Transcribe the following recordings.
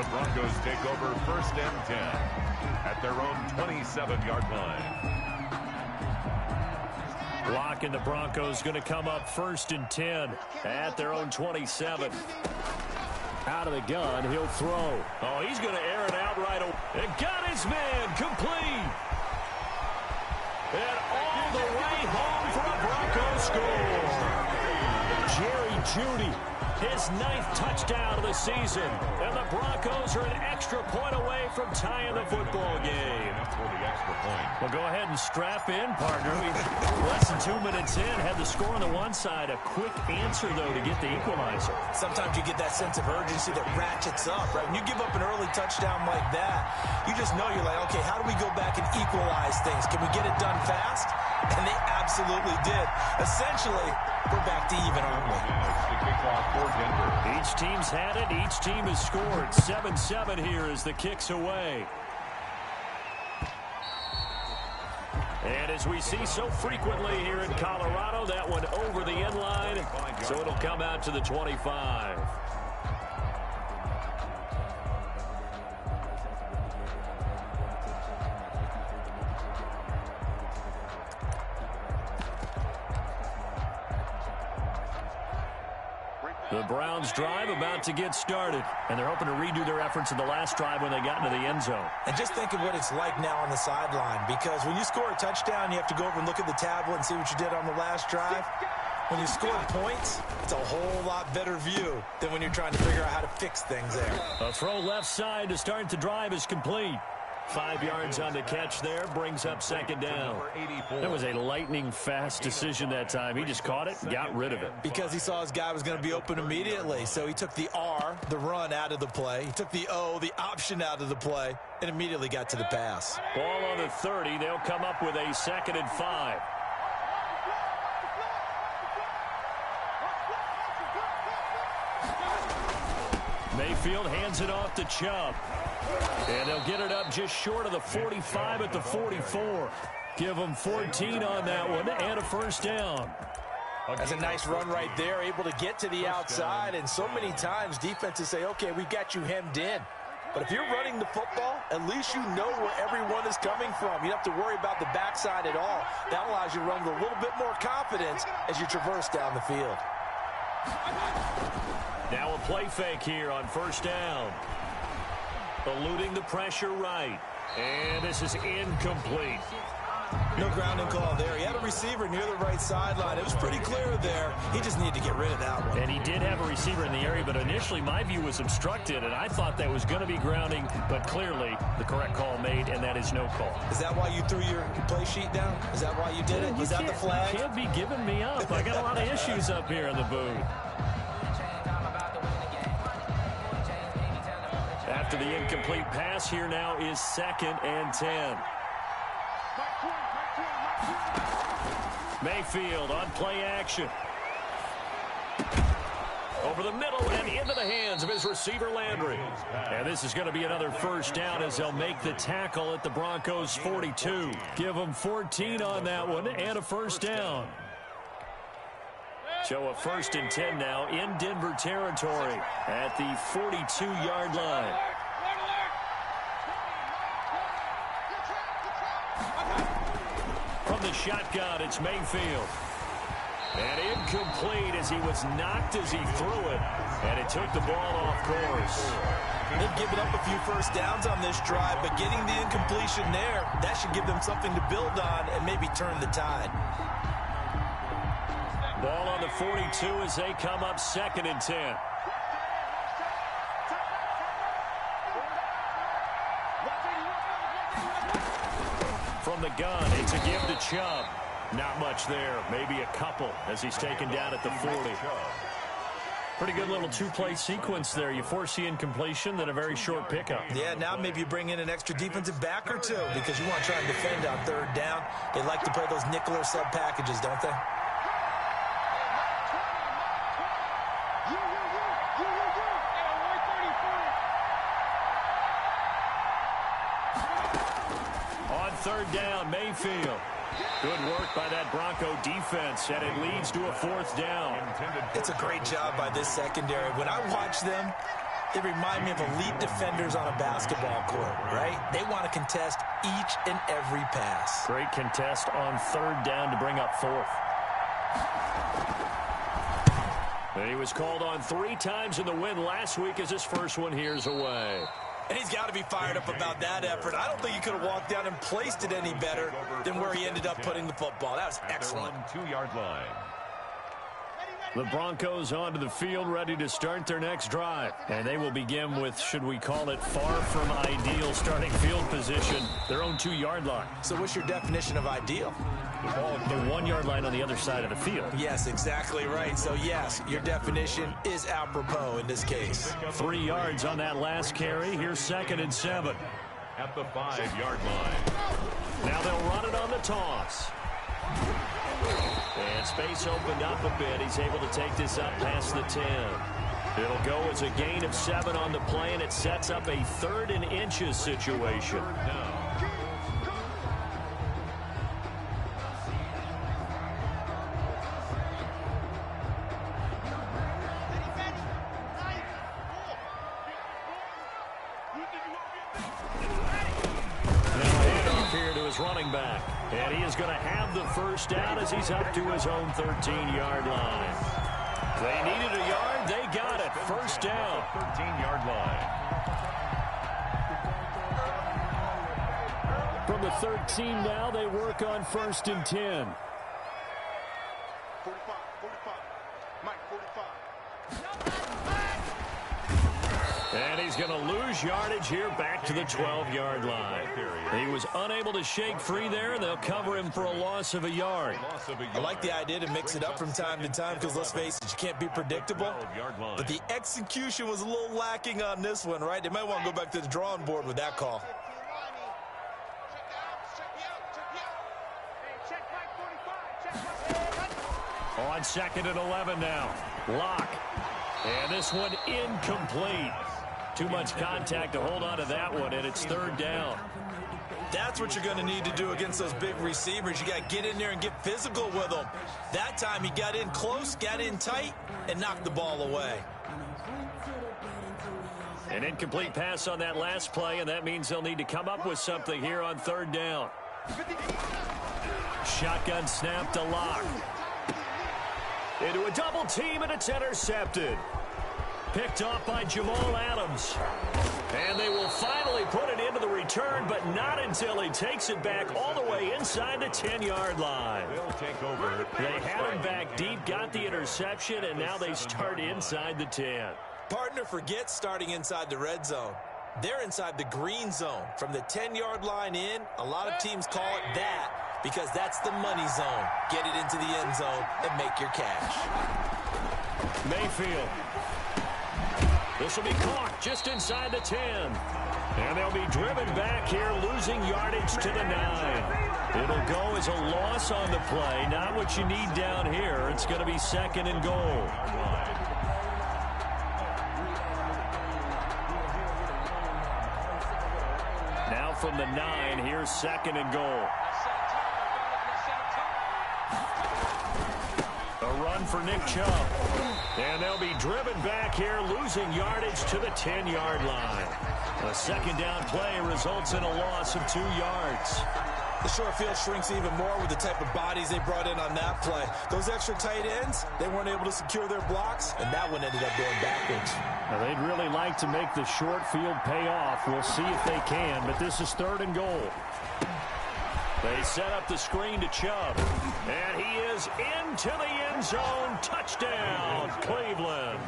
The Broncos take over 1st and 10 at their own 27-yard line. Block, and the Broncos going to come up 1st and 10 at their own 27. Out of the gun, he'll throw. Oh, he's going to air it out right away. And got his man complete. And all the way home for a Broncos score. Jerry Jeudy, his 9th touchdown of the season. And the Broncos are an extra point away from tying the football game. For the extra point. Well, go ahead and strap in, partner. Less than 2 minutes in, had the score on the one side. A quick answer, though, to get the equalizer. Sometimes you get that sense of urgency that ratchets up, right? When you give up an early touchdown like that, you just know you're like, okay, how do we go back and equalize things? Can we get it done fast? And they absolutely did. Essentially, we're back to even, aren't we? Each team's had it. Each team has scored. 7-7 here as the kick's away. And as we see so frequently here in Colorado, that one over the end line, so it'll come out to the 25. The Browns drive about to get started, and they're hoping to redo their efforts in the last drive when they got into the end zone. And just think of what it's like now on the sideline, because when you score a touchdown, you have to go over and look at the tablet and see what you did on the last drive. When you score points, it's a whole lot better view than when you're trying to figure out how to fix things there. A throw left side to start the drive is complete. 5 yards on the catch there, brings up 2nd down. That was a lightning-fast decision that time. He just caught it and got rid of it. Because he saw his guy was going to be open immediately, so he took the R, the run, out of the play. He took the O, the option, out of the play, and immediately got to the pass. Ball on the 30. They'll come up with a 2nd and 5. Mayfield hands it off to Chubb. And they'll get it up just short of the 45 at the 44. Give them 14 on that one and a 1st down. That's a nice run right there, able to get to the outside. And so many times defenses say, okay, we've got you hemmed in. But if you're running the football, at least you know where everyone is coming from. You don't have to worry about the backside at all. That allows you to run with a little bit more confidence as you traverse down the field. Now a play fake here on 1st down. Eluding the pressure right. And this is incomplete. No grounding call there. He had a receiver near the right sideline. It was pretty clear there. He just needed to get rid of that one. And he did have a receiver in the area, but initially my view was obstructed, and I thought that was going to be grounding, but clearly the correct call made, and that is no call. Is that why you threw your play sheet down? Is that why you did it? Was that the flag? You can't be giving me up. I got a lot of issues up here in the booth. After the incomplete pass, here now is 2nd and 10. Mayfield on play action. Over the middle and into the hands of his receiver Landry. And this is going to be another 1st down as they'll make the tackle at the Broncos 42. Give them 14 on that one and a 1st down. So a 1st and 10 now in Denver territory at the 42-yard line. From the shotgun, it's Mayfield. And incomplete as he was knocked as he threw it. And it took the ball off course. They've given up a few 1st downs on this drive, but getting the incompletion there, that should give them something to build on and maybe turn the tide. Ball on the 42 as they come up 2nd and 10. From the gun, it's a give to Chubb. Not much there, maybe a couple as he's taken down at the 40. Pretty good little 2-play sequence there. You force the incompletion, then a very short pickup. Yeah, now maybe you bring in an extra defensive back or two because you want to try and defend on 3rd down. They like to play those nickel or sub packages, don't they? On 3rd down, Mayfield. Good work by that Bronco defense, and it leads to a 4th down. It's a great job by this secondary. When I watch them, They remind me of elite defenders on a basketball court, right? They want to contest each and every pass. Great contest on third down to bring up fourth. And he was called on 3 times in the win last week as his first one here's away. And he's got to be fired up about that effort. I don't think he could have walked down and placed it any better than where he ended up putting the football. That was excellent. 2-yard line. The Broncos onto the field, ready to start their next drive. And they will begin with, should we call it, far from ideal starting field position, their own 2-yard line. So what's your definition of ideal? The 1-yard line on the other side of the field. Yes, exactly right. So, yes, your definition is apropos in this case. 3 yards on that last carry. Here's 2nd and 7. At the 5-yard line. Now they'll run it on the toss. And space opened up a bit. He's able to take this up past the 10. It'll go as a gain of 7 on the play, and it sets up a 3rd and inches situation. Running back, and he is going to have the first down as he's up to his own 13-yard line. They needed a yard. They got it. First down. 13-yard line. From the 13 now, they work on 1st and 10. 45, Mike, 45. And he's going to lose yardage here back to the 12-yard line. He was unable to shake free there, and they'll cover him for a loss of a yard. I like the idea to mix it up from time to time because, let's face it, you can't be predictable. But the execution was a little lacking on this one, right? They might want to go back to the drawing board with that call. On 2nd and 11 now. Lock. And this one incomplete. Too much contact to hold on to that one, and it's 3rd down. That's what you're going to need to do against those big receivers. You got to get in there and get physical with them. That time he got in close, got in tight, and knocked the ball away. An incomplete pass on that last play, and that means they'll need to come up with something here on 3rd down. Shotgun snap to Lock. Into a double team, and it's intercepted. Picked off by Jamal Adams. And they will finally put it into the return, but not until he takes it back all the way inside the 10-yard line. They'll take over. They had him back deep, got the interception, and now they start inside the 10. Partner, forget starting inside the red zone. They're inside the green zone. From the 10-yard line in, a lot of teams call it that because that's the money zone. Get it into the end zone and make your cash. Mayfield. This will be caught just inside the 10. And they'll be driven back here, losing yardage to the 9. It'll go as a loss on the play. Not what you need down here. It's going to be 2nd and goal. Now from the 9, here's 2nd and goal. A run for Nick Chubb. And they'll be driven back here, losing yardage to the 10-yard line. A 2nd down play results in a loss of 2 yards. The short field shrinks even more with the type of bodies they brought in on that play. Those extra tight ends, they weren't able to secure their blocks, and that one ended up going backwards. Now, they'd really like to make the short field pay off. We'll see if they can, but this is 3rd and goal. They set up the screen to Chubb, and he is into the end zone. Touchdown, Cleveland.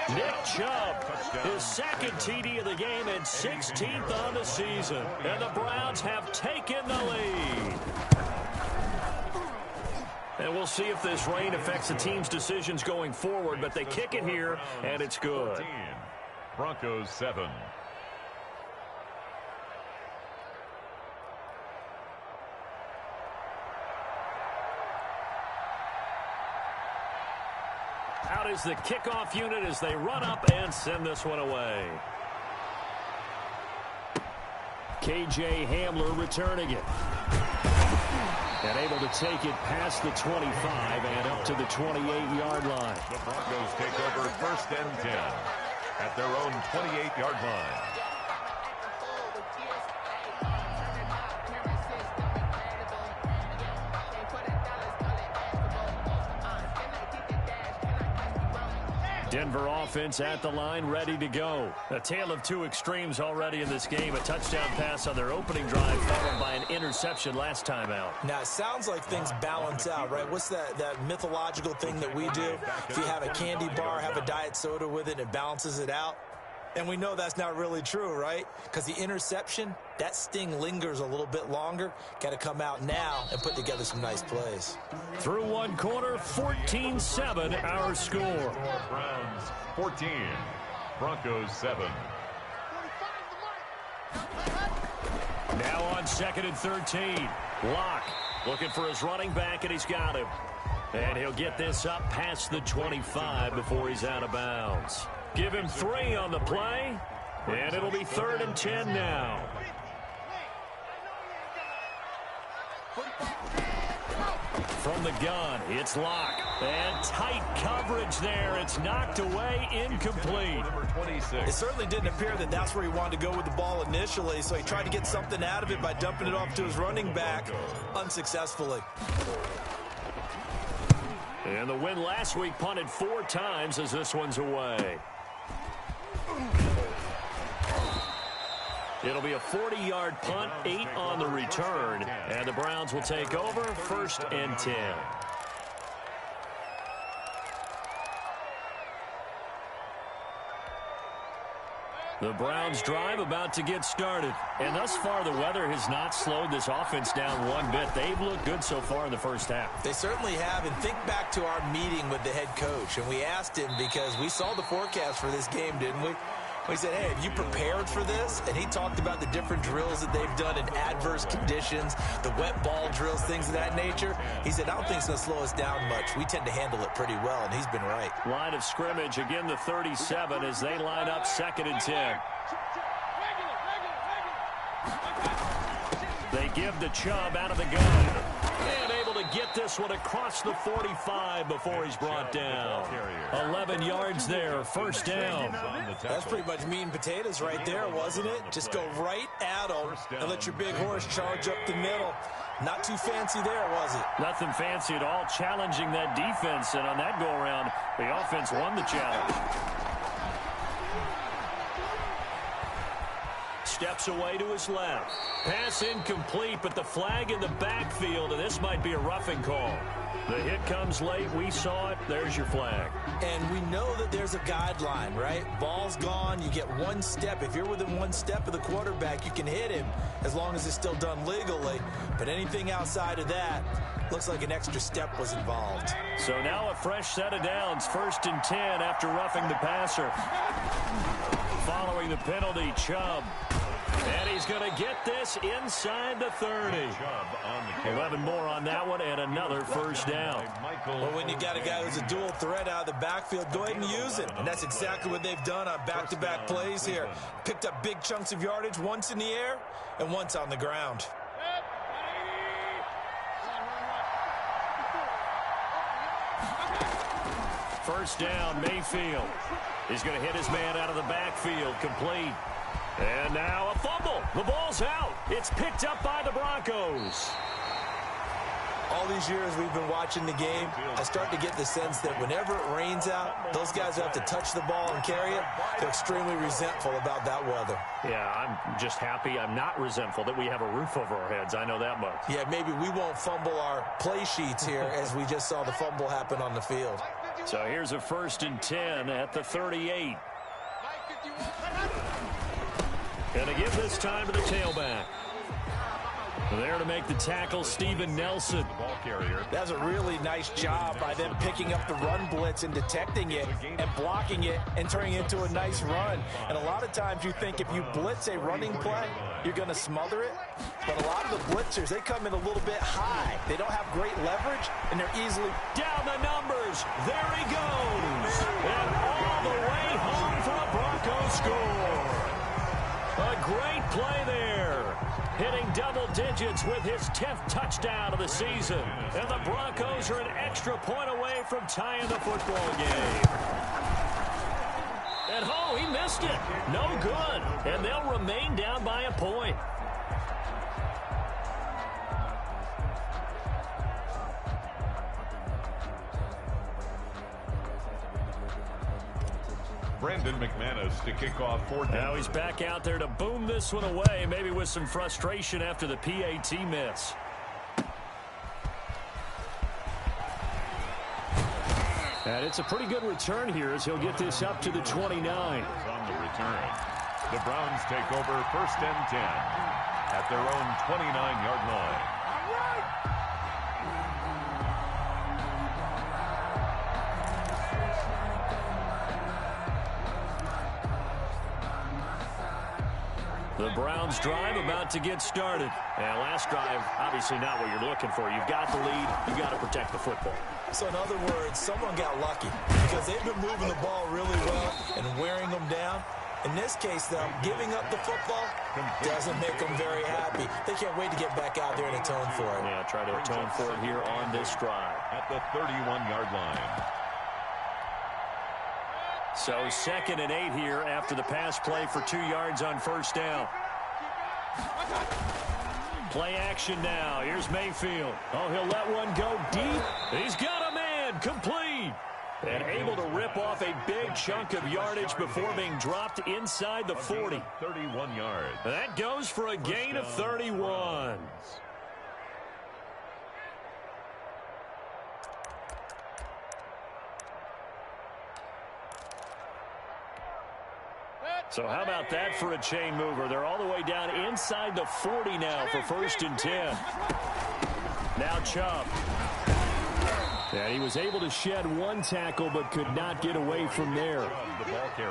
Nick Chubb, his 2nd TD of the game and 16th on the season. And the Browns have taken the lead. And we'll see if this rain affects the team's decisions going forward, but they kick it here, and it's good. Broncos 7. Out is the kickoff unit as they run up and send this one away. K.J. Hamler returning it. And able to take it past the 25 and up to the 28-yard line. The Broncos take over 1st and 10 at their own 28-yard line. Denver offense at the line, ready to go. A tale of two extremes already in this game. A touchdown pass on their opening drive, followed by an interception last time out. Now, it sounds like things balance out, right? What's that mythological thing that we do? If you have a candy bar, have a diet soda with it, it balances it out. And we know that's not really true, right? Because the interception, that sting lingers a little bit longer. Got to come out now and put together some nice plays. Through one quarter, 14-7 our score. Browns 14, Broncos 7. Now on 2nd and 13. Locke looking for his running back, and he's got him. And he'll get this up past the 25 before he's out of bounds. Give him 3 on the play, and it'll be 3rd and 10 now. From the gun, it's Locke. And tight coverage there. It's knocked away, incomplete. It certainly didn't appear that that's where he wanted to go with the ball initially, so he tried to get something out of it by dumping it off to his running back unsuccessfully. And the win last week punted 4 times as this one's away. It'll be a 40-yard punt, 8 on the return, and the Browns will take over 1st and 10. The Browns drive about to get started. And thus far, the weather has not slowed this offense down one bit. They've looked good so far in the first half. They certainly have. And think back to our meeting with the head coach. And we asked him because we saw the forecast for this game, didn't we? We said, hey, have you prepared for this? And he talked about the different drills that they've done in adverse conditions, the wet ball drills, things of that nature. He said, I don't think it's going to slow us down much. We tend to handle it pretty well, and he's been right. Line of scrimmage, again the 37 as they line up 2nd and 10. They give the Chubb out of the gun. And able to get this one across the 45 before he's brought down. 11 yards there, 1st down. That's pretty much meat and potatoes right there, wasn't it? Just go right at him and let your big horse charge up the middle. Not too fancy there, was it? Nothing fancy at all, challenging that defense. And on that go-around, the offense won the challenge. Steps away to his left. Pass incomplete, but the flag in the backfield, and this might be a roughing call. The hit comes late. We saw it. There's your flag. And we know that there's a guideline, right? Ball's gone. You get 1 step. If you're within 1 step of the quarterback, you can hit him as long as it's still done legally. But anything outside of that, looks like an extra step was involved. So now a fresh set of downs. 1st and 10 after roughing the passer. Following the penalty, Chubb. And he's going to get this inside the 30. 11 more on that one and another 1st down. Well, when you got a guy who's a dual threat out of the backfield, go ahead and use it. And that's exactly what they've done on back-to-back plays here. Picked up big chunks of yardage, once in the air and once on the ground. First down, Mayfield. He's going to hit his man out of the backfield, complete. And now a fumble. The ball's out. It's picked up by the Broncos. All these years we've been watching the game, I start to get the sense that whenever it rains out, those guys who have to touch the ball and carry it, they're extremely resentful about that weather. Yeah, I'm just happy I'm not resentful that we have a roof over our heads. I know that much. Yeah, maybe we won't fumble our play sheets here as we just saw the fumble happen on the field. So here's a 1st and 10 at the 38. And to give this time to the tailback. There to make the tackle, Steven Nelson. That's a really nice job by them picking up the run blitz and detecting it and blocking it and turning it into a nice run. And a lot of times you think if you blitz a running play, you're going to smother it. But a lot of the blitzers, they come in a little bit high. They don't have great leverage, and they're easily down the numbers. There he goes. And all the way home for a Broncos score. A great play there. Hitting double digits with his 10th touchdown of the season. And the Broncos are an extra point away from tying the football game. And, oh, he missed it. No good. And they'll remain down by a point. Brandon McManus to kick off for Denver. Now he's back out there to boom this one away, maybe with some frustration after the PAT miss. And it's a pretty good return here as he'll get this up to the 29. On the return, the Browns take over 1st and 10 at their own 29-yard line. The Browns drive about to get started. And last drive, obviously not what you're looking for. You've got the lead. You've got to protect the football. So in other words, someone got lucky because they've been moving the ball really well and wearing them down. In this case, though, giving up the football doesn't make them very happy. They can't wait to get back out there and atone for it. Yeah, try to atone for it here on this drive. At the 31-yard line. So 2nd and 8 here after the pass play for 2 yards on 1st down. Play action now. Here's Mayfield. Oh, he'll let one go deep. He's got a man. Complete. And able to rip off a big chunk of yardage before being dropped inside the 40. 31 yards. That goes for a gain of 31. So how about that for a chain mover? They're all the way down inside the 40 now for 1st and 10. Now Chubb. And he was able to shed one tackle but could not get away from there.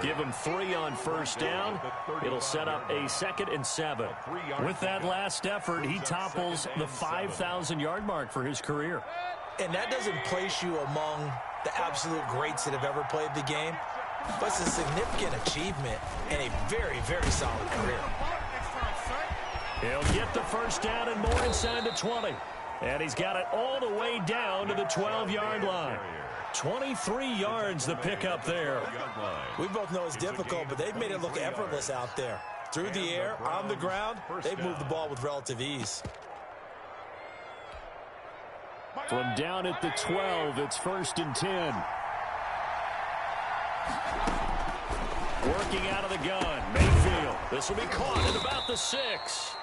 Give him 3 on 1st down. It'll set up a 2nd and 7. With that last effort, he topples the 5,000-yard mark for his career. And that doesn't place you among the absolute greats that have ever played the game. But it's a significant achievement and a very, very solid career. He'll get the 1st down and more inside the 20. And he's got it all the way down to the 12-yard line. 23 yards the pickup there. We both know it's difficult, but they've made it look effortless out there. Through the air, on the ground, they've moved the ball with relative ease. From down at the 12, it's 1st and 10. Working out of the gun, Mayfield. This will be caught at about the 6.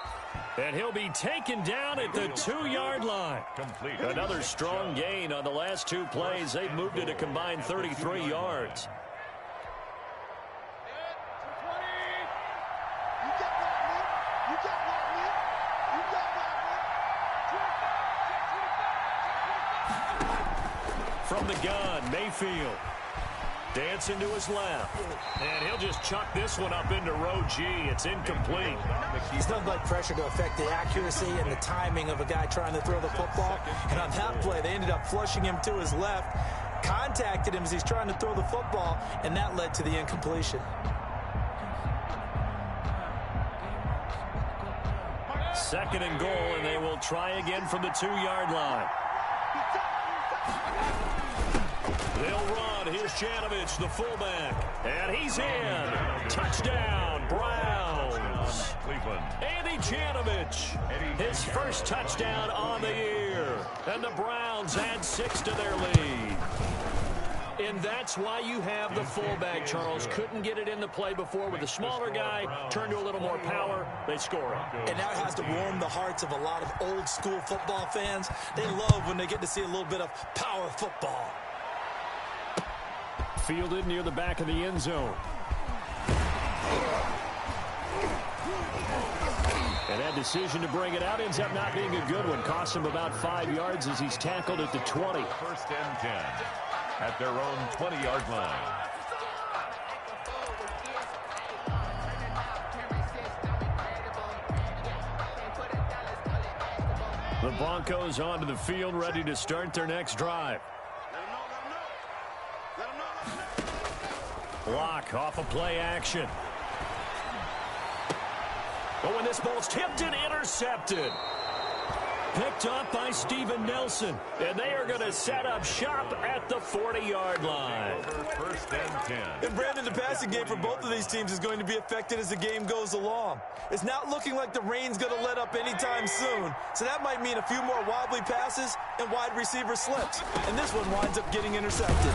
And he'll be taken down at the 2-yard line. Another strong gain on the last 2 plays. They've moved it a combined 33 yards. From the gun, Mayfield. Dancing to his left. And he'll just chuck this one up into row G. It's incomplete. He's nothing like pressure to affect the accuracy and the timing of a guy trying to throw the football. And on that play, they ended up flushing him to his left, contacted him as he's trying to throw the football, and that led to the incompletion. Second and goal, and they will try again from the 2-yard line. They'll run. Here's Janovich, the fullback. And he's in. Touchdown, Browns. Andy Janovich, his first touchdown on the year. And the Browns add 6 to their lead. And that's why you have the fullback, Charles. Couldn't get it in the play before with the smaller guy. Turned to a little more power. They score it. And that has to warm the hearts of a lot of old school football fans. They love when they get to see a little bit of power football. Fielded near the back of the end zone. And that decision to bring it out ends up not being a good one. Costs him about 5 yards as he's tackled at the 20. 1st and 10 at their own 20-yard line. The Broncos onto the field, ready to start their next drive. Block off a play action. But when this ball's tipped and intercepted. Picked up by Steven Nelson. And they are going to set up shop at the 40-yard line. First and 10. And Brandon, the passing game for both of these teams is going to be affected as the game goes along. It's not looking like the rain's going to let up anytime soon. So that might mean a few more wobbly passes and wide receiver slips. And this one winds up getting intercepted.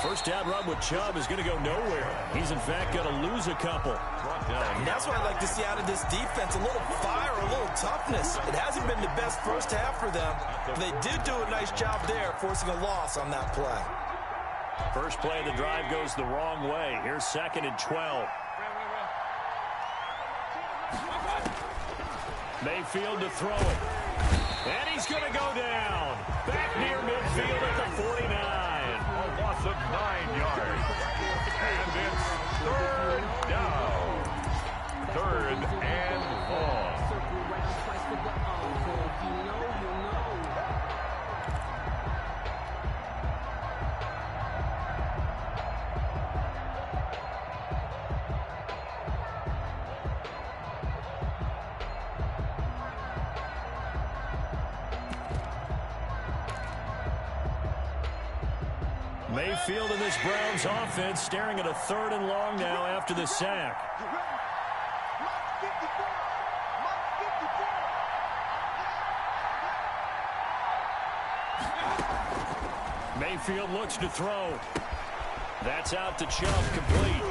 First down run with Chubb is going to go nowhere. He's, in fact, going to lose a couple. And that's what I'd like to see out of this defense, a little fire, a little toughness. It hasn't been the best first half for them. But they did do a nice job there, forcing a loss on that play. First play of the drive goes the wrong way. Here's 2nd and 12. Mayfield to throw it. And he's going to go down. Back near midfield at the 49. A loss of 9 yards. And it's 3rd down. 3rd and long. Mayfield in this Browns offense staring at a 3rd and long now after the sack. Mayfield looks to throw. That's out to Chubb, complete.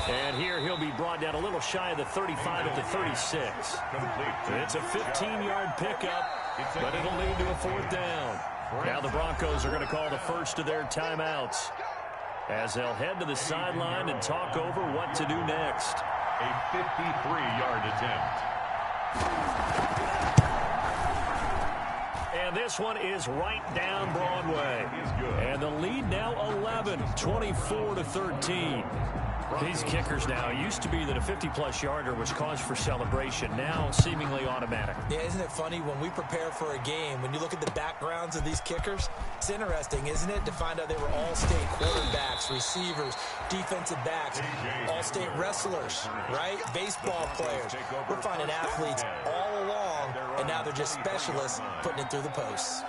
And here he'll be brought down a little shy of the 35 at the 36. It's a 15-yard pickup, but it'll lead to a 4th down. Now the Broncos are going to call the first of their timeouts as they'll head to the sideline and talk over what to do next. A 53-yard attempt. And this one is right down Broadway. And the lead now 11, 24-13. These kickers now, used to be that a 50-plus yarder was cause for celebration. Now seemingly automatic. Yeah, isn't it funny when we prepare for a game, when you look at the backgrounds of these kickers, it's interesting, isn't it, to find out they were all-state quarterbacks, receivers, defensive backs, all-state wrestlers, right? Baseball players. We're finding athletes all along, and now they're just specialists putting it through the posts.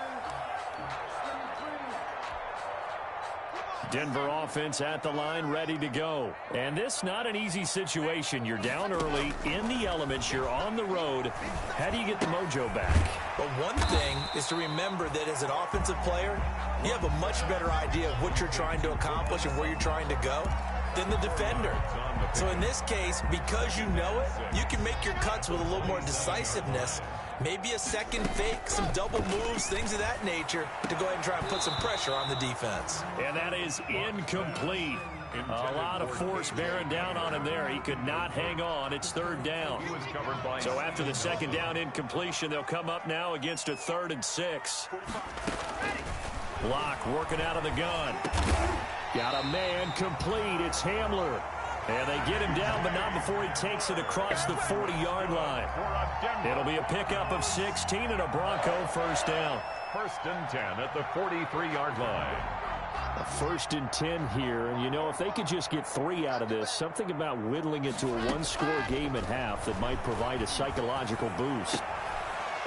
Denver offense at the line, ready to go. And this not an easy situation. You're down early, in the elements, you're on the road. How do you get the mojo back? But one thing is to remember that as an offensive player, you have a much better idea of what you're trying to accomplish and where you're trying to go than the defender. So in this case, because you know it, you can make your cuts with a little more decisiveness. Maybe a second fake, some double moves, things of that nature to go ahead and try and put some pressure on the defense. And that is incomplete. A lot of force bearing down on him there. He could not hang on. It's 3rd down. So after the 2nd down incompletion, they'll come up now against a 3rd and 6. Block working out of the gun. Got a man complete. It's Hamler. And they get him down, but not before he takes it across the 40-yard line. It'll be a pickup of 16 and a Bronco 1st down. 1st and 10 at the 43-yard line. A 1st and 10 here, and you know, if they could just get 3 out of this, something about whittling it to a 1-score game at half that might provide a psychological boost.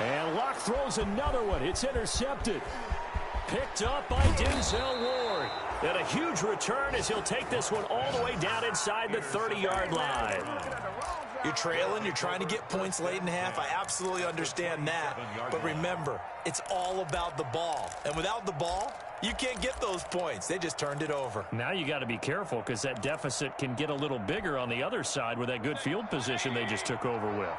And Locke throws another one. It's intercepted. Picked up by Denzel Ward. And a huge return as he'll take this one all the way down inside the 30-yard line. You're trailing, you're trying to get points late in half. I absolutely understand that. But remember, it's all about the ball. And without the ball, you can't get those points. They just turned it over. Now you got to be careful because that deficit can get a little bigger on the other side with that good field position they just took over with.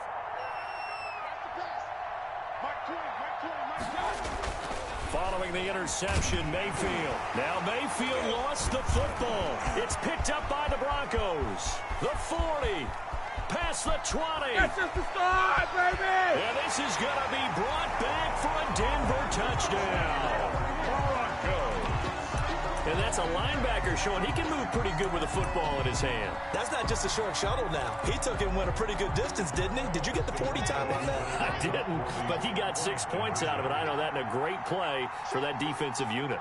Following the interception, Mayfield. Now Mayfield lost the football. It's picked up by the Broncos. The 40. Past the 20. That's just the start, baby! And this is going to be brought back for a Denver touchdown. Broncos. And that's a linebacker showing he can move pretty good with a football in his hand. That's not just a short shuttle now. He took it and went a pretty good distance, didn't he? Did you get the 40 time on that? I didn't, but he got 6 points out of it. I know that in a great play for that defensive unit.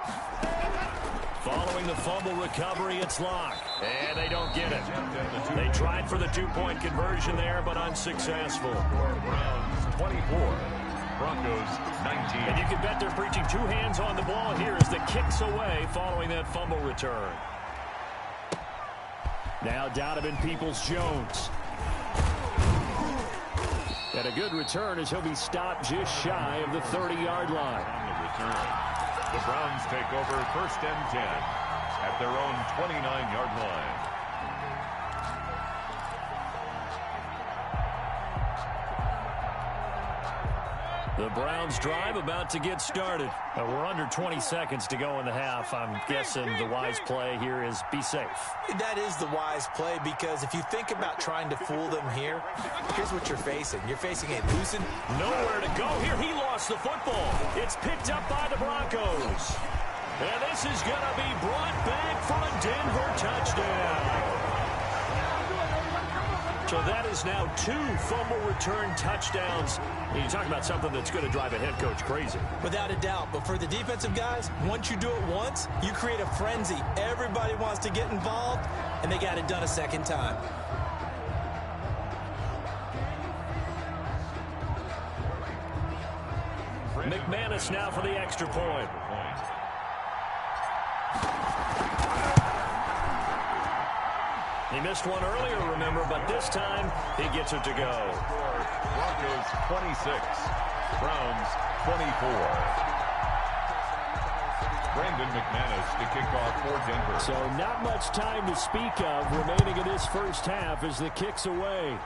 Following the fumble recovery, it's Locke. And they don't get it. They tried for the 2-point conversion there, but unsuccessful. Browns 24 Broncos 19. And you can bet they're preaching two hands on the ball here as the kick's away following that fumble return. Now Donovan Peoples-Jones. And a good return as he'll be stopped just shy of the 30-yard line. On the return, the Browns take over 1st and 10 at their own 29-yard line. The Browns drive about to get started. We're under 20 seconds to go in the half. I'm guessing the wise play here is be safe. That is the wise play, because if you think about trying to fool them here, here's what you're facing. You're facing a loosened. Nowhere to go here. He lost the football. It's picked up by the Broncos. And this is going to be brought back for a Denver touchdown. So that is now 2 fumble return touchdowns. You talk about something that's going to drive a head coach crazy. Without a doubt. But for the defensive guys, once you do it once, you create a frenzy. Everybody wants to get involved, and they got it done a second time. McManus now for the extra point. He missed one earlier, remember, but this time he gets it to go. Broncos 26, Browns 24. Brandon McManus to kick off for Denver. So not much time to speak of remaining in this first half as the kick's away.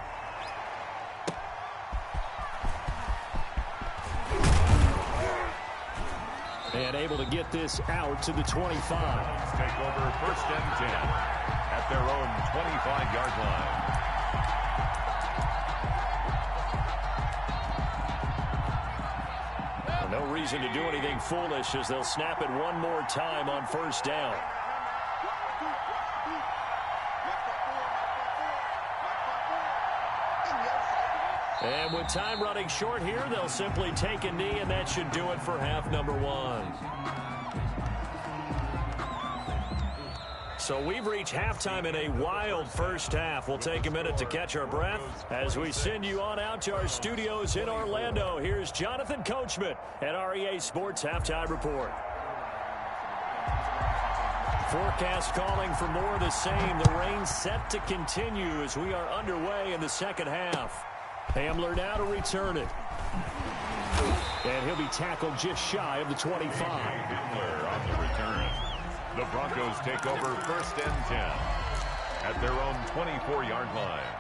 And able to get this out to the 25. Take over 1st and 10 at their own 25-yard line. No reason to do anything foolish as they'll snap it one more time on 1st down. And with time running short here, they'll simply take a knee, and that should do it for half number 1. So we've reached halftime in a wild first half. We'll take a minute to catch our breath as we send you on out to our studios in Orlando. Here's Jonathan Coachman at REA Sports Halftime Report. Forecast calling for more of the same. The rain set to continue as we are underway in the second half. Hamler now to return it. And he'll be tackled just shy of the 25. Hamler on the return. The Broncos take over 1st and 10 at their own 24-yard line.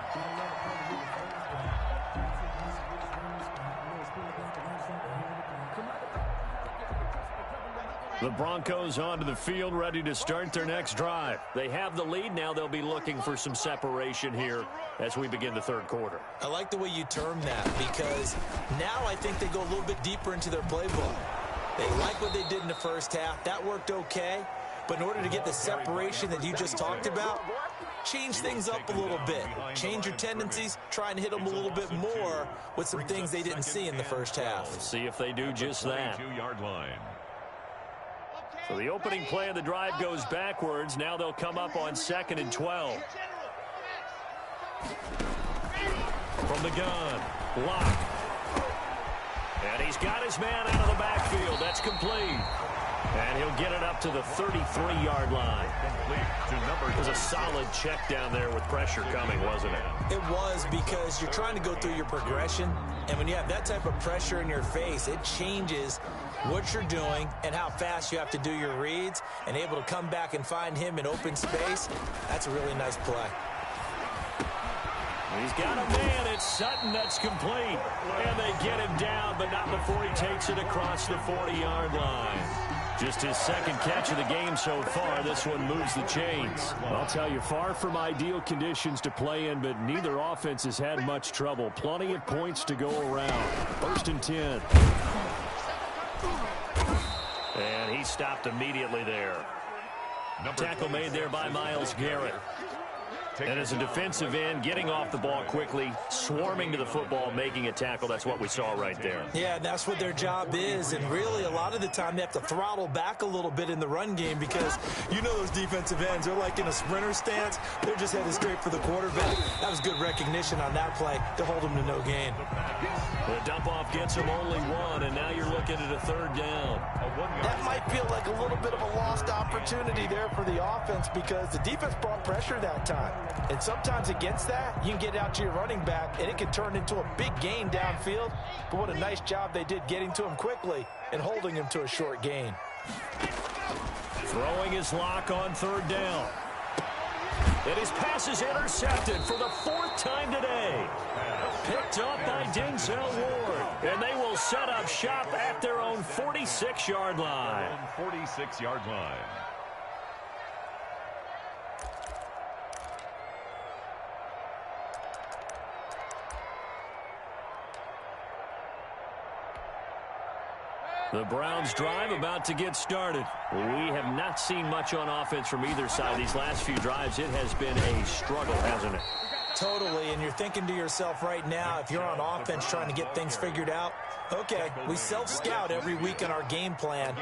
The Broncos onto the field, ready to start their next drive. They have the lead. Now they'll be looking for some separation here as we begin the third quarter. I like the way you term that, because now I think they go a little bit deeper into their playbook. They like what they did in the first half. That worked okay. But in order to get the separation that you just talked about, change things up a little bit. Change your tendencies. Try and hit them a little bit more with some things they didn't see in the first half. We'll see if they do just that. 22-yard line. So the opening play of the drive goes backwards. Now they'll come up on 2nd and 12. From the gun, Lock. And he's got his man out of the backfield. That's complete. And he'll get it up to the 33-yard line. It was a solid check down there with pressure coming, wasn't it? It was, because you're trying to go through your progression. And when you have that type of pressure in your face, it changes what you're doing and how fast you have to do your reads. And able to come back and find him in open space, that's a really nice play. He's got a man. It's Sutton. That's complete. And they get him down, but not before he takes it across the 40-yard line. Just his second catch of the game so far. This one moves the chains. I'll tell you, far from ideal conditions to play in, but neither offense has had much trouble. Plenty of points to go around. 1st and 10. And he stopped immediately there. Tackle made there by Myles Garrett. And as a defensive end, getting off the ball quickly, swarming to the football, making a tackle, that's what we saw right there. Yeah, that's what their job is, and really a lot of the time they have to throttle back a little bit in the run game because you know those defensive ends, they're like in a sprinter stance. They're just headed straight for the quarterback. That was good recognition on that play to hold them to no gain. The dump-off gets him only one, and now you're looking at a third down. That might feel like a little bit of a lost opportunity there for the offense because the defense brought pressure that time. And sometimes against that, you can get out to your running back, and it can turn into a big gain downfield. But what a nice job they did getting to him quickly and holding him to a short gain. Throwing his lock on third down. And his pass is intercepted for the fourth time today. Picked up by Denzel Ward. And they will set up shop at their own 46-yard line. 46-yard line. The Browns drive about to get started. We have not seen much on offense from either side. These last few drives, it has been a struggle, hasn't it? Totally, and you're thinking to yourself right now, if you're on offense trying to get things figured out, okay, we self-scout every week in our game plan.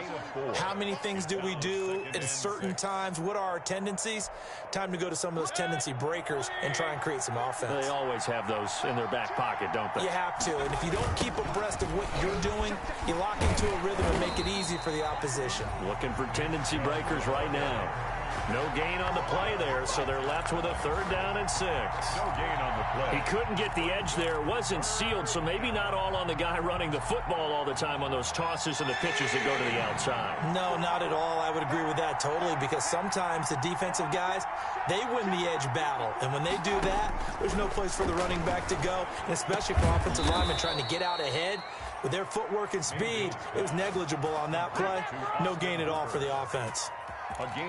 How many things do we do at certain times? What are our tendencies? Time to go to some of those tendency breakers and try and create some offense. They always have those in their back pocket, don't they? You have to, and if you don't keep abreast of what you're doing, you lock into a rhythm and make it easy for the opposition. Looking for tendency breakers right now. No gain on the play there, so they're left with a third down and 6. No gain on the play. He couldn't get the edge there. Wasn't sealed, so maybe not all on the guy running the football all the time on those tosses and the pitches that go to the outside. No, not at all. I would agree with that totally because sometimes the defensive guys, they win the edge battle. And when they do that, there's no place for the running back to go, and especially for offensive linemen trying to get out ahead. With their footwork and speed, it was negligible on that play. No gain at all for the offense.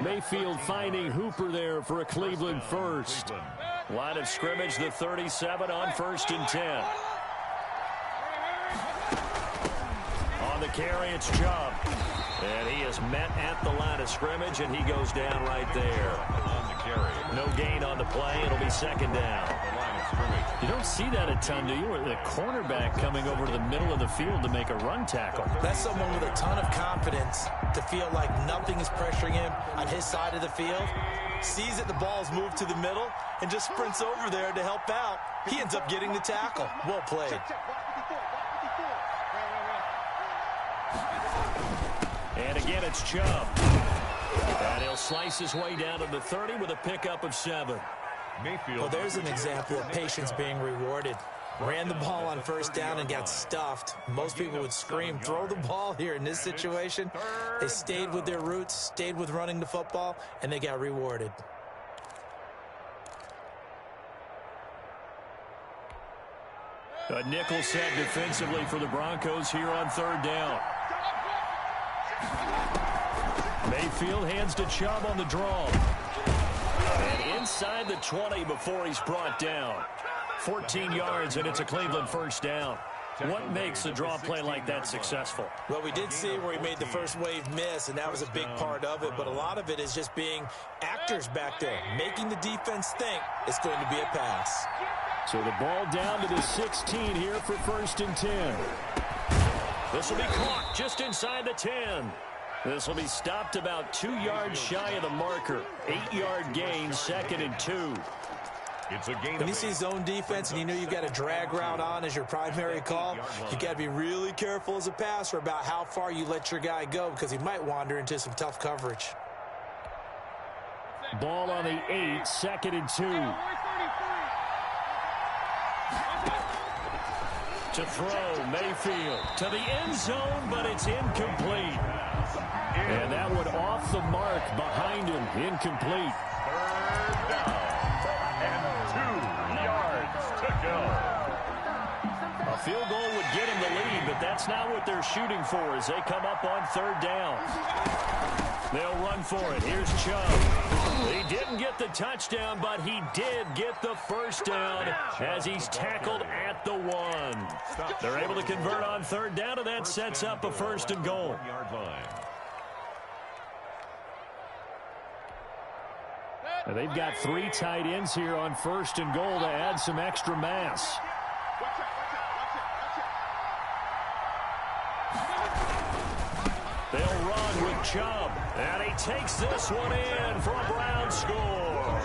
Mayfield finding Hooper there for a Cleveland first. Line of scrimmage, the 37 on 1st and 10. On the carry, it's Chubb. And he is met at the line of scrimmage, and he goes down right there. On the carry. No gain on the play. It'll be second down. You don't see that a ton, do you? Or the cornerback coming over to the middle of the field to make a run tackle. That's someone with a ton of confidence to feel like nothing is pressuring him on his side of the field. Sees that the ball's moved to the middle and just sprints over there to help out. He ends up getting the tackle. Well played. And again, it's Chubb. And he'll slice his way down to the 30 with a pickup of 7. Mayfield. Well, there's an example of patience being rewarded. Ran the ball on first down and got stuffed. Most people would scream, throw the ball here. In this situation, they stayed with their roots, stayed with running the football, and they got rewarded. A nickel set defensively for the Broncos here on third down. Mayfield hands to Chubb on the draw. And inside the 20 before he's brought down. 14 yards, and it's a Cleveland first down. What makes a draw play like that successful? Well, we did see where he made the first wave miss, and that was a big part of it. But a lot of it is just being actors back there, making the defense think it's going to be a pass. So the ball down to the 16 here for 1st and 10. This will be caught just inside the 10. This will be stopped about 2 yards shy of the marker. 8-yard gain, 2nd and 2. It's a gain. When you see zone defense and you know you've got a drag route on as your primary call, you've got to be really careful as a passer about how far you let your guy go because he might wander into some tough coverage. Ball on the 8, 2nd and 2. To throw, Mayfield to the end zone, but it's incomplete. And that one off the mark behind him, incomplete. Third down and 2 yards to go. A field goal would get him the lead, but that's not what they're shooting for as they come up on third down. They'll run for it. Here's Chubb. He didn't get the touchdown, but he did get the first down as he's tackled at the 1. They're able to convert on third down, and that sets up a 1st and goal. And they've got 3 tight ends here on 1st and goal to add some extra mass. They'll run with Chubb. And he takes this one in for a Brown score.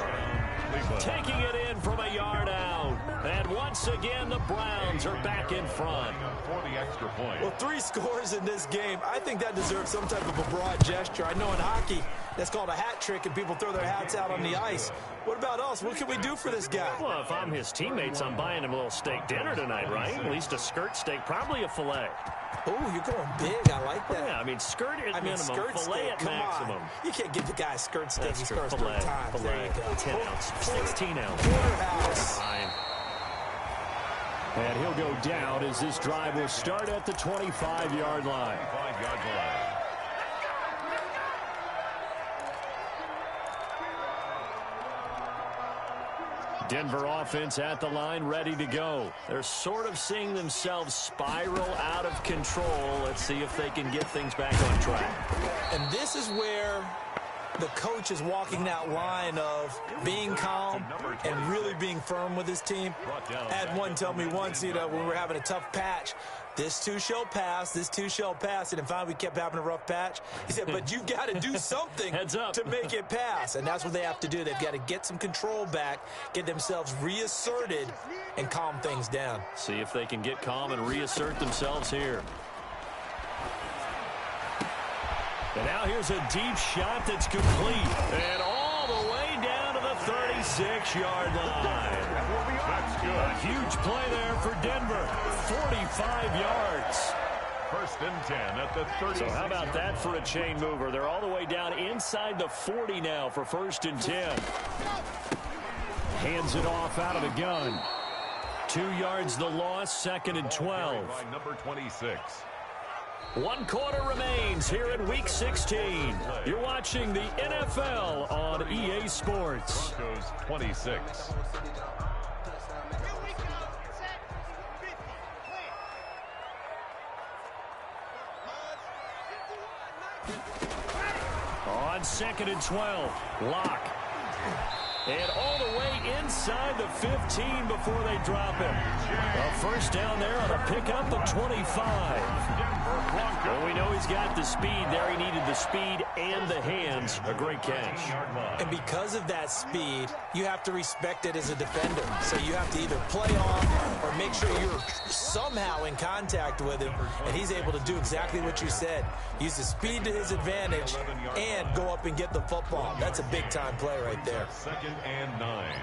Taking it in from a yard out. And once again, the Browns are back in front. For the extra point. Well, 3 scores in this game. I think that deserves some type of a broad gesture. I know in hockey, that's called a hat trick, and people throw their hats out on the ice. What about us? What can we do for this guy? Well, if I'm his teammates, I'm buying him a little steak dinner tonight, right? At least a skirt steak, probably a filet. Oh, you're going big. I like that. Yeah, I mean, skirt at minimum, skirt filet steak, at come maximum. on. You can't give the guy a skirt steak. That's He true. scores 3 times. Filet, There you go. 10 ounce, 16 ounce. Porterhouse. Fine. And he'll go down as this drive will start at the 25-yard line. 5-yard line. Denver offense at the line, ready to go. They're sort of seeing themselves spiral out of control. Let's see if they can get things back on track. And this is where the coach is walking that line of being calm and really being firm with his team. I had one tell me once, when we were having a tough patch, this too shall pass, this too shall pass. And then finally we kept having a rough patch. He said, but you've got to do something Heads up. to make it pass. And that's what they have to do. They've got to get some control back, get themselves reasserted, and calm things down. See if they can get calm and reassert themselves here. And now here's a deep shot that's complete. And all the way down to the 36-yard line. That's good. A huge play there for Denver. 45 yards. 1st and 10 at the 30. So how about that for a chain mover? They're all the way down inside the 40 now for 1st and 10. Hands it off out of the gun. 2 yards the loss, 2nd and 12. By number 26. 1 quarter remains here in Week 16. You're watching the NFL on EA Sports. Broncos 26. On 2nd and 12, Lock. And all the way inside the 15 before they drop him. A 1st down there on a pickup of 25. Well, we know he's got the speed there. He needed the speed and the hands. A great catch. And because of that speed, you have to respect it as a defender. So you have to either play off or make sure you're somehow in contact with him. And he's able to do exactly what you said. Use the speed to his advantage and go up and get the football. That's a big-time play right there. 2nd and 9.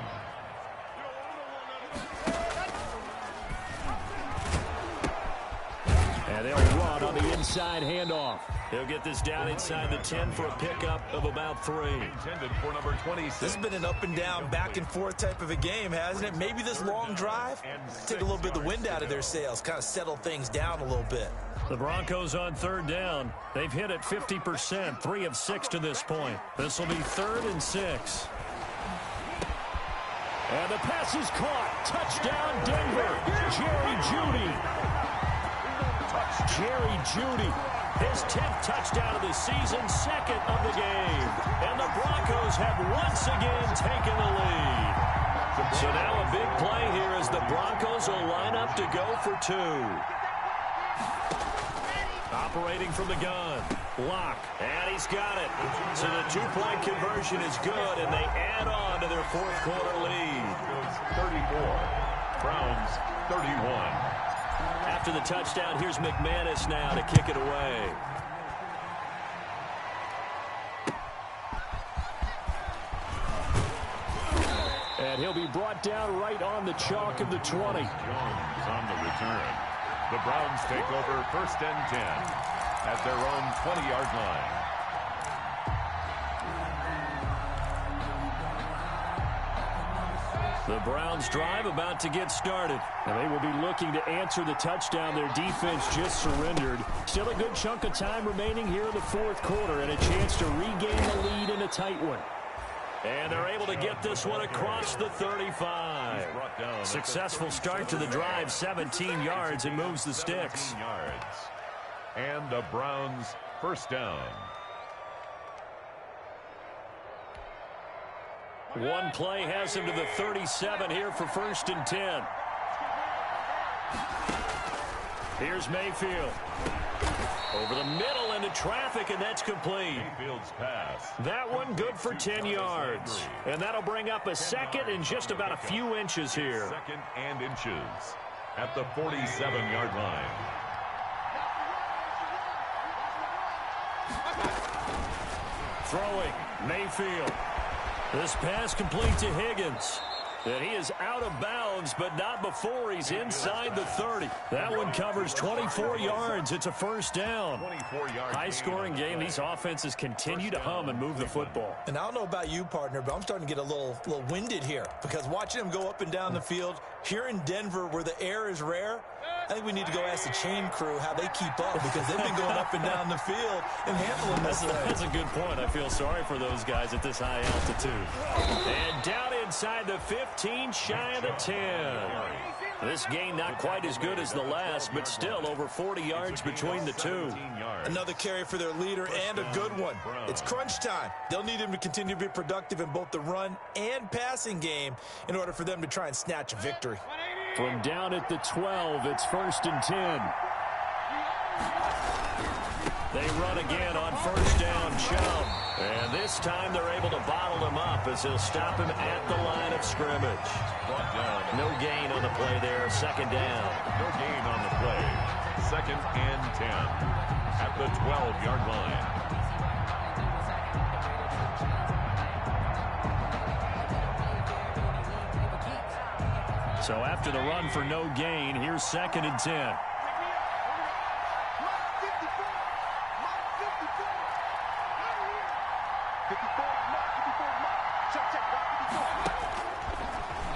And they'll run on the inside handoff. He'll get this down inside the 10 for a pickup of about 3. Intended for number 26. This has been an up and down, back and forth type of a game, hasn't it? Maybe this long drive take a little bit of the wind out of their sails, kind of settle things down a little bit. The Broncos on 3rd down. They've hit it 50%, 3 of 6 to this point. This will be 3rd and 6. And the pass is caught. Touchdown, Denver. Jerry Jeudy. Jerry Jeudy. His 10th touchdown of the season, 2nd of the game. And the Broncos have once again taken the lead. So now a big play here as the Broncos will line up to go for 2. Operating from the gun. Lock. And he's got it. So the 2-point conversion is good, and they add on to their 4th quarter lead. 34. Browns 31. After the touchdown, here's McManus now to kick it away. And he'll be brought down right on the chalk of the 20. Jones on the return. The Browns take over 1st and 10 at their own 20-yard line. The Browns drive about to get started. And they will be looking to answer the touchdown their defense just surrendered. Still a good chunk of time remaining here in the 4th quarter and a chance to regain the lead in a tight one. And they're able to get this one across the 35. Successful start to the drive, 17 yards, and moves the sticks. And the Browns 1st down. One play has him to the 37 here for 1st and 10. Here's Mayfield. Over the middle into traffic, and that's complete. Mayfield's pass. That one good for 10 yards. And that'll bring up a second and just about a few inches here. Second and inches at the 47-yard line. Throwing, Mayfield. This pass complete to Higgins. And he is out of bounds, but not before he's inside the 30. That one covers 24 yards. It's a 1st down. 24-yard High-scoring game. These offenses continue to hum and move the football. And I don't know about you, partner, but I'm starting to get a little winded here because watching them go up and down the field here in Denver where the air is rare, I think we need to go ask the chain crew how they keep up because they've been going up and down the field and handling this thing. That's a good point. I feel sorry for those guys at this high altitude. And down inside the 15, shy of the 10. This game not quite as good as the last, but still over 40 yards between the two. Another carry for their leader and a good one. It's crunch time. They'll need him to continue to be productive in both the run and passing game in order for them to try and snatch a victory. From down at the 12, it's 1st and 10. They run again on 1st down, Chubb. And this time they're able to bottle him up as they'll stop him at the line of scrimmage. No gain on the play there, 2nd down. No gain on the play. 2nd and 10 at the 12-yard line. So after the run for no gain, here's 2nd and 10.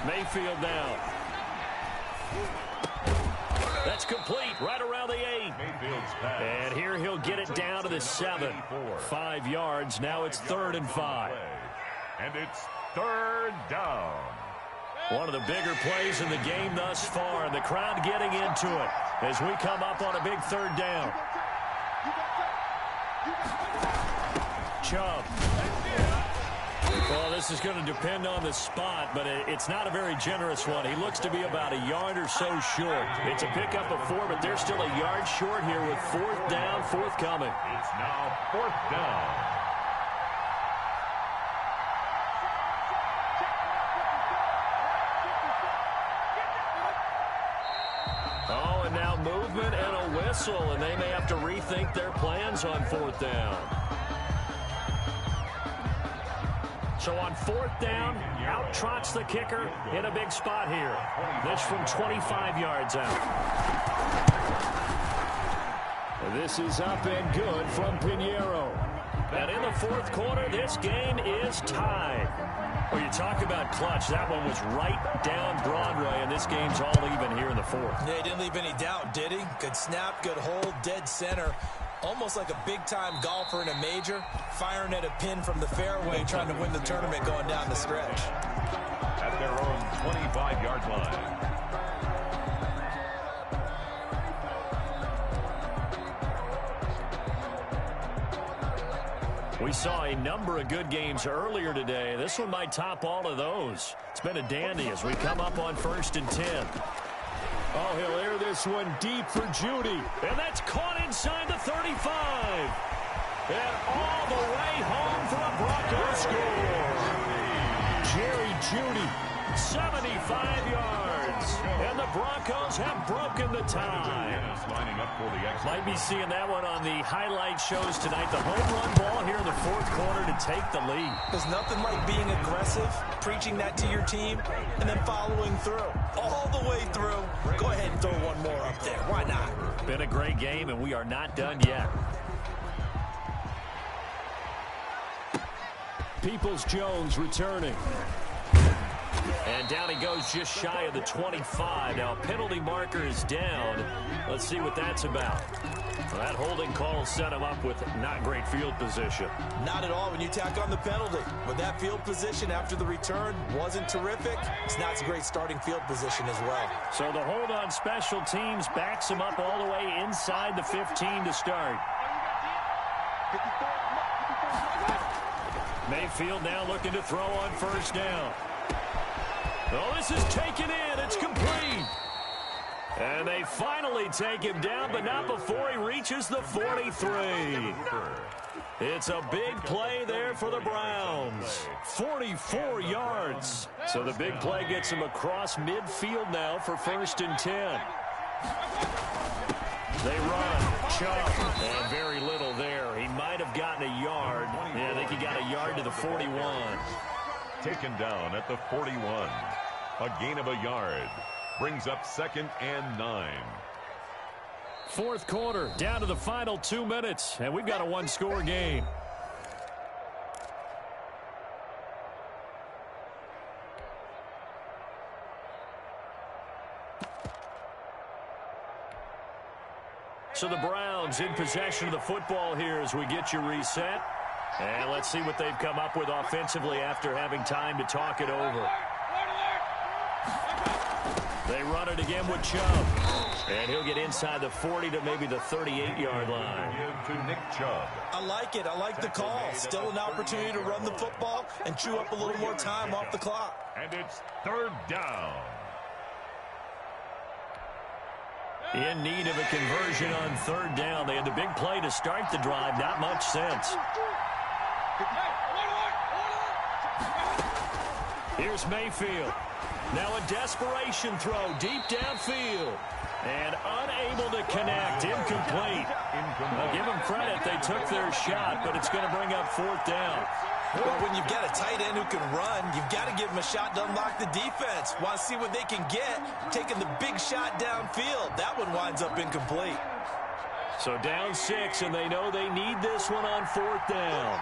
Mayfield down. That's complete right around the 8. And here he'll get it down to the 7. 5 yards. Now it's 3rd and 5. And it's 3rd down. One of the bigger plays in the game thus far, and the crowd getting into it as we come up on a big 3rd down. Chubb. Well, this is going to depend on the spot, but it's not a very generous one. He looks to be about a yard or so short. It's a pickup of 4, but they're still a yard short here with 4th down, forthcoming. It's now 4th down. Oh, and now movement and a whistle, and they may have to rethink their plans on 4th down. So on 4th down, out trots the kicker in a big spot here. This from 25 yards out. This is up and good from Pinheiro. And in the 4th quarter, this game is tied. Well, you talk about clutch. That one was right down Broadway, and this game's all even here in the 4th. Yeah, he didn't leave any doubt, did he? Good snap, good hold, dead center. Almost like a big-time golfer in a major, firing at a pin from the fairway, trying to win the tournament going down the stretch. At their own 25-yard line. We saw a number of good games earlier today. This one might top all of those. It's been a dandy as we come up on 1st and 10. Oh, he'll air this one deep for Judy. And that's caught inside the 35. And all the way home for a Broncos score. Jerry Judy, 75 yards. And the Broncos have broken the tie. Might be seeing that one on the highlight shows tonight. The home run ball here in the 4th quarter to take the lead. There's nothing like being aggressive, preaching that to your team, and then following through. All the way through. Go ahead and throw one more up there. Why not? Been a great game, and we are not done yet. Peoples-Jones returning. And down he goes just shy of the 25. Now, penalty marker is down. Let's see what that's about. Well, that holding call set him up with not great field position. Not at all when you tack on the penalty. But that field position after the return wasn't terrific. It's not a great starting field position as well. So the hold on special teams backs him up all the way inside the 15 to start. Mayfield now looking to throw on first down. Oh, this is taken in. It's complete. And they finally take him down, but not before he reaches the 43. It's a big play there for the Browns. 44 yards. So the big play gets him across midfield now for 1st and 10. They run. Chubb. And very little there. He might have gotten a yard. Yeah, I think he got a yard to the 41. Taken down at the 41. A gain of a yard. Brings up 2nd and 9. 4th quarter, down to the final 2 minutes, and we've got a one-score game. So the Browns in possession of the football here as we get you reset. And let's see what they've come up with offensively after having time to talk it over. They run it again with Chubb. And he'll get inside the 40 to maybe the 38-yard line. To Nick Chubb. I like it. I like the call. Still an opportunity to run the football and chew up a little more time off the clock. And it's 3rd down. In need of a conversion on 3rd down. They had the big play to start the drive. Not much sense. Here's Mayfield. Now a desperation throw deep downfield. And unable to connect. Incomplete. I'll give them credit. They took their shot, but it's going to bring up 4th down. Well, when you've got a tight end who can run, you've got to give him a shot to unlock the defense. Want to see what they can get, taking the big shot downfield. That one winds up incomplete. So down 6, and they know they need this one on 4th down.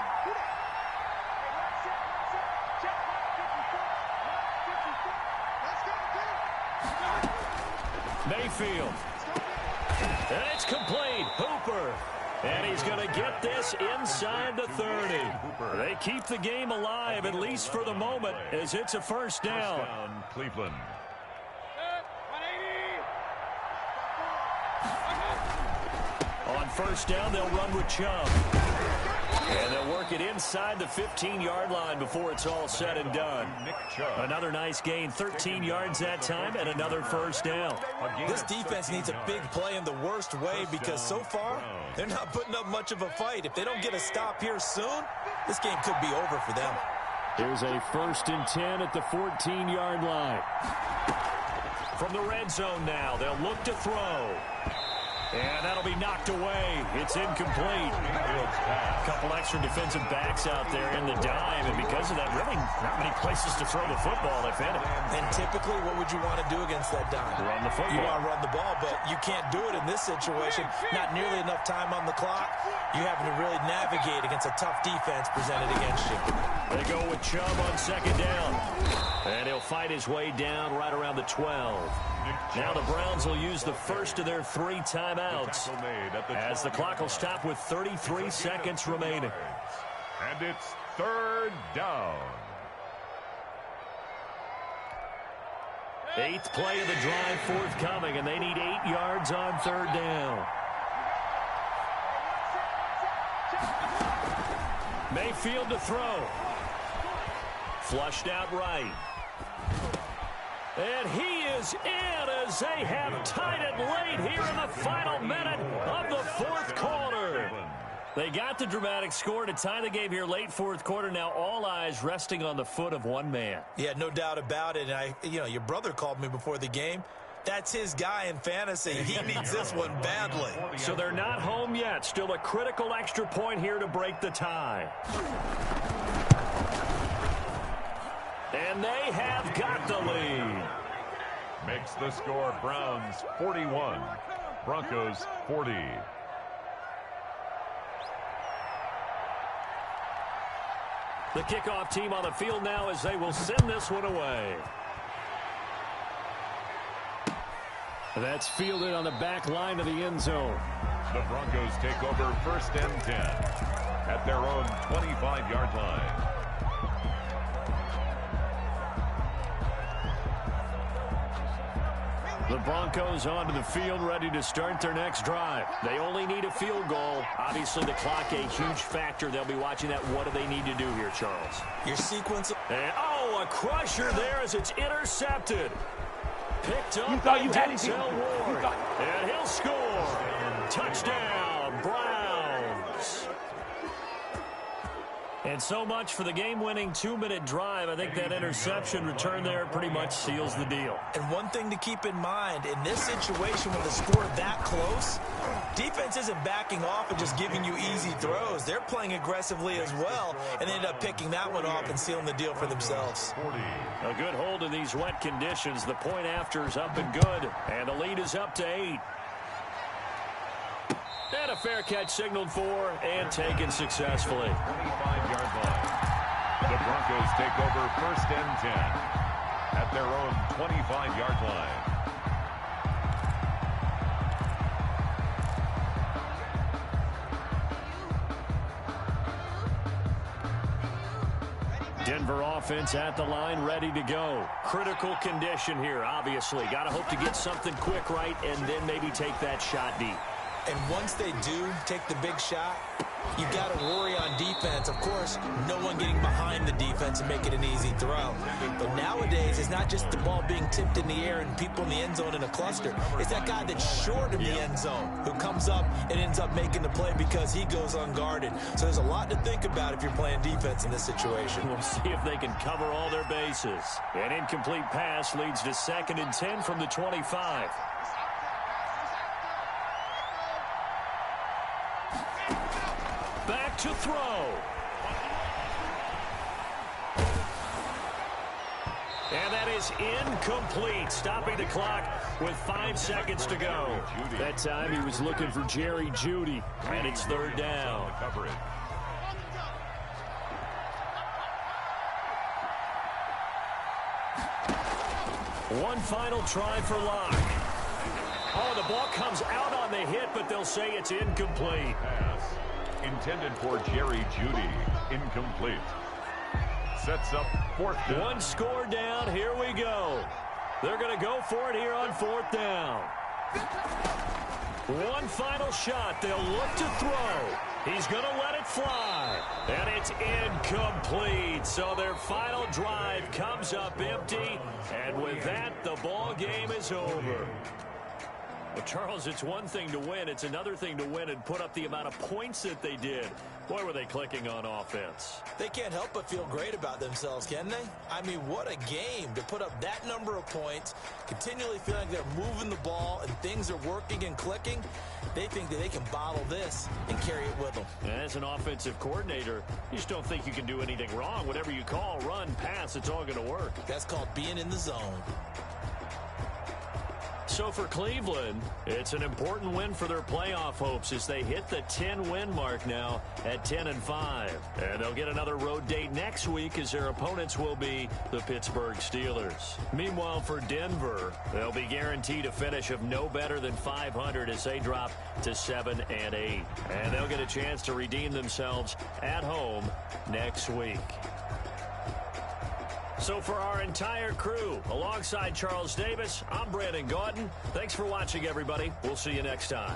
Mayfield. And it's complete. Hooper. And he's going to get this inside the 30. They keep the game alive, at least for the moment, as it's a 1st down. Cleveland. On 1st down, they'll run with Chubb. And they'll work it inside the 15-yard line before it's all said and done. Another nice gain, 13 yards that time, and another 1st down. This defense needs a big play in the worst way because so far, they're not putting up much of a fight. If they don't get a stop here soon, this game could be over for them. Here's a 1st and 10 at the 14-yard line. From the red zone now, they'll look to throw. And that'll be knocked away. It's incomplete. A couple extra defensive backs out there in the dime, and because of that, really not many places to throw the football, if any. And typically, what would you want to do against that dime? Run the football. You want to run the ball, but you can't do it in this situation. Not nearly enough time on the clock. You having to really navigate against a tough defense presented against you. They go with Chubb on 2nd down. And he'll fight his way down right around the 12. Now the Browns will use the first of their 3 timeouts as the clock will stop with 33 seconds remaining. And it's 3rd down. 8th play of the drive forthcoming, and they need 8 yards on 3rd down. Mayfield to throw. Flushed out right. And he is in as they have tied it late here in the final minute of the 4th quarter. They got the dramatic score to tie the game here late 4th quarter. Now all eyes resting on the foot of one man. Yeah, no doubt about it. And your brother called me before the game. That's his guy in fantasy. He needs this one badly. So they're not home yet. Still a critical extra point here to break the tie. And they have got the lead. Makes the score Browns 41, Broncos 40. The kickoff team on the field now as they will send this one away. That's fielded on the back line of the end zone. The Broncos take over 1st and 10 at their own 25-yard line. The Broncos onto the field, ready to start their next drive. They only need a field goal. Obviously, the clock a huge factor. They'll be watching that. What do they need to do here, Charles? Your sequence. And, a crusher there as it's intercepted. Picked up You by thought you had it. Denzel Ward. And he'll score. Touchdown, Browns. And so much for the game-winning 2-minute drive. I think that interception return there pretty much seals the deal. And one thing to keep in mind, in this situation with the score that close, defense isn't backing off and just giving you easy throws. They're playing aggressively as well, and they end up picking that one off and sealing the deal for themselves. A good hold in these wet conditions. The point after is up and good, and the lead is up to 8. And a fair catch signaled for and taken successfully. 25-yard line. The Broncos take over 1st and 10 at their own 25-yard line. Denver offense at the line, ready to go. Critical condition here, obviously. Got to hope to get something quick right and then maybe take that shot deep. And once they do take the big shot, you've got to worry on defense. Of course, no one getting behind the defense and making an easy throw. But nowadays, it's not just the ball being tipped in the air and people in the end zone in a cluster. It's that guy that's short of the end zone who comes up and ends up making the play because he goes unguarded. So there's a lot to think about if you're playing defense in this situation. We'll see if they can cover all their bases. An incomplete pass leads to 2nd and 10 from the 25. Back to throw. And that is incomplete, stopping the clock with 5 seconds to go. That time he was looking for Jerry Jeudy, and it's 3rd down. One final try for Locke. Oh, the ball comes out on the hit, but they'll say it's incomplete. Pass intended for Jerry Jeudy. Incomplete. Sets up 4th down. One score down. Here we go. They're going to go for it here on 4th down. One final shot. They'll look to throw. He's going to let it fly. And it's incomplete. So their final drive comes up empty. And with that, the ball game is over. Well, Charles, it's one thing to win. It's another thing to win and put up the amount of points that they did. Boy, were they clicking on offense. They can't help but feel great about themselves, can they? I mean, what a game to put up that number of points, continually feeling like they're moving the ball and things are working and clicking. They think that they can bottle this and carry it with them. And as an offensive coordinator, you just don't think you can do anything wrong. Whatever you call, run, pass, it's all going to work. That's called being in the zone. So for Cleveland, it's an important win for their playoff hopes as they hit the 10-win mark now at 10-5. And they'll get another road date next week as their opponents will be the Pittsburgh Steelers. Meanwhile, for Denver, they'll be guaranteed a finish of no better than 500 as they drop to 7-8. And they'll get a chance to redeem themselves at home next week. So for our entire crew, alongside Charles Davis, I'm Brandon Gaudin. Thanks for watching, everybody. We'll see you next time.